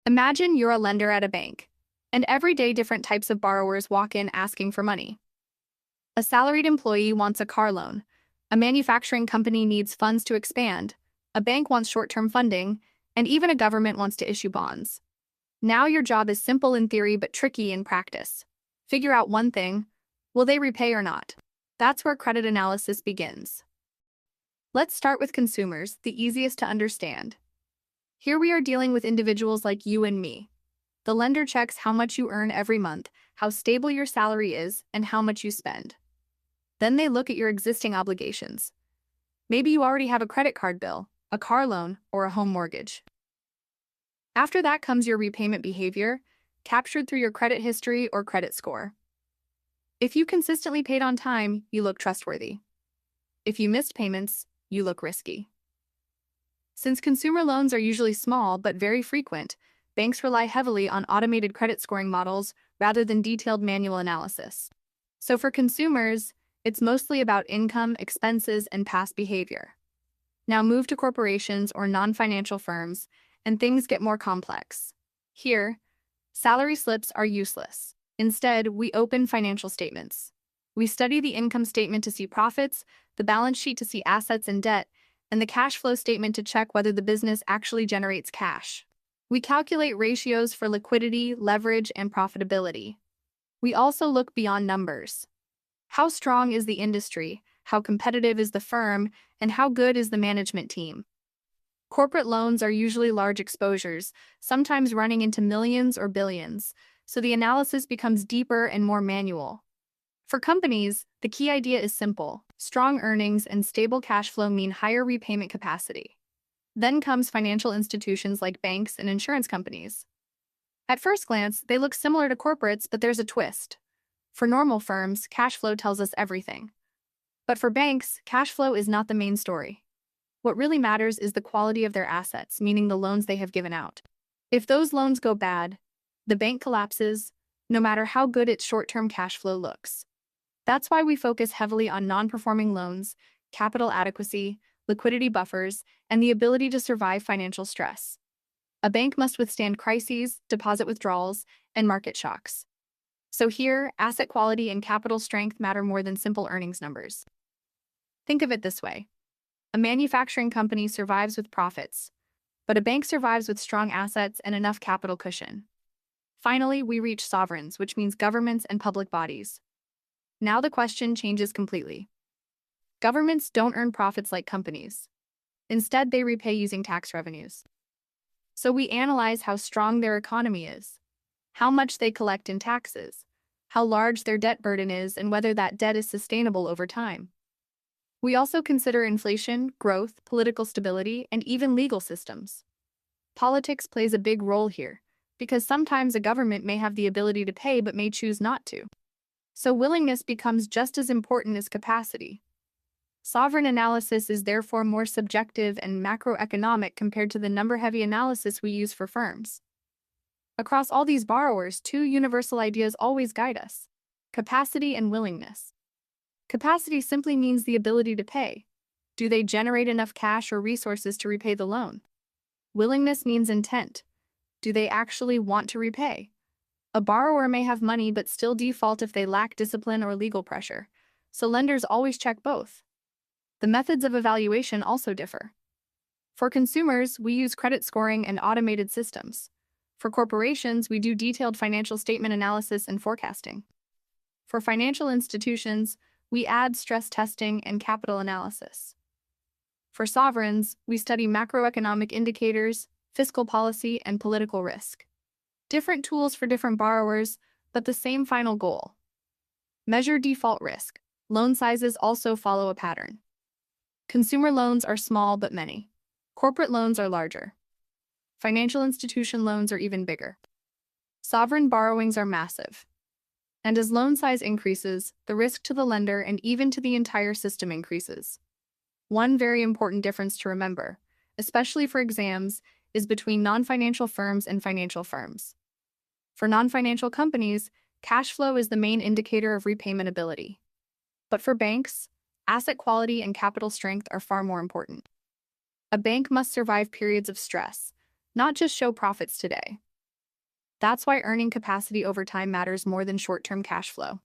Imagine you're a lender at a bank, and every day different types of borrowers walk in asking for money. A salaried employee wants a car loan, a manufacturing company needs funds to expand, a bank wants short-term funding, and even a government wants to issue bonds. Now your job is simple in theory but tricky in practice. Figure out one thing: will they repay or not? That's where credit analysis begins. Let's start with consumers, the easiest to understand. Here we are dealing with individuals like you and me. The lender checks how much you earn every month, how stable your salary is, and how much you spend. Then they look at your existing obligations. Maybe you already have a credit card bill, a car loan, or a home mortgage. After that comes your repayment behavior, captured through your credit history or credit score. If you consistently paid on time, you look trustworthy. If you missed payments, you look risky. Since consumer loans are usually small but very frequent, banks rely heavily on automated credit scoring models rather than detailed manual analysis. So for consumers, it's mostly about income, expenses, and past behavior. Now move to corporations or non-financial firms, and things get more complex. Here, salary slips are useless. Instead, we open financial statements. We study the income statement to see profits, the balance sheet to see assets and debt, and the cash flow statement to check whether the business actually generates cash. We calculate ratios for liquidity, leverage, and profitability. We also look beyond numbers. How strong is the industry? How competitive is the firm? And how good is the management team? Corporate loans are usually large exposures, sometimes running into millions or billions, so the analysis becomes deeper and more manual. For companies, the key idea is simple: strong earnings and stable cash flow mean higher repayment capacity. Then comes financial institutions like banks and insurance companies. At first glance, they look similar to corporates, but there's a twist. For normal firms, cash flow tells us everything. But for banks, cash flow is not the main story. What really matters is the quality of their assets, meaning the loans they have given out. If those loans go bad, the bank collapses, no matter how good its short-term cash flow looks. That's why we focus heavily on non-performing loans, capital adequacy, liquidity buffers, and the ability to survive financial stress. A bank must withstand crises, deposit withdrawals, and market shocks. So here, asset quality and capital strength matter more than simple earnings numbers. Think of it this way: a manufacturing company survives with profits, but a bank survives with strong assets and enough capital cushion. Finally, we reach sovereigns, which means governments and public bodies. Now the question changes completely. Governments don't earn profits like companies. Instead, they repay using tax revenues. So we analyze how strong their economy is, how much they collect in taxes, how large their debt burden is, and whether that debt is sustainable over time. We also consider inflation, growth, political stability, and even legal systems. Politics plays a big role here, because sometimes a government may have the ability to pay but may choose not to. So willingness becomes just as important as capacity. Sovereign analysis is therefore more subjective and macroeconomic compared to the number-heavy analysis we use for firms. Across all these borrowers, two universal ideas always guide us: capacity and willingness. Capacity simply means the ability to pay. Do they generate enough cash or resources to repay the loan? Willingness means intent. Do they actually want to repay? A borrower may have money but still default if they lack discipline or legal pressure, so lenders always check both. The methods of evaluation also differ. For consumers, we use credit scoring and automated systems. For corporations, we do detailed financial statement analysis and forecasting. For financial institutions, we add stress testing and capital analysis. For sovereigns, we study macroeconomic indicators, fiscal policy, and political risk. Different tools for different borrowers, but the same final goal: measure default risk. Loan sizes also follow a pattern. Consumer loans are small but many. Corporate loans are larger. Financial institution loans are even bigger. Sovereign borrowings are massive. And as loan size increases, the risk to the lender and even to the entire system increases. One very important difference to remember, especially for exams, is between non-financial firms and financial firms. For non-financial companies, cash flow is the main indicator of repayment ability. But for banks, asset quality and capital strength are far more important. A bank must survive periods of stress, not just show profits today. That's why earning capacity over time matters more than short-term cash flow.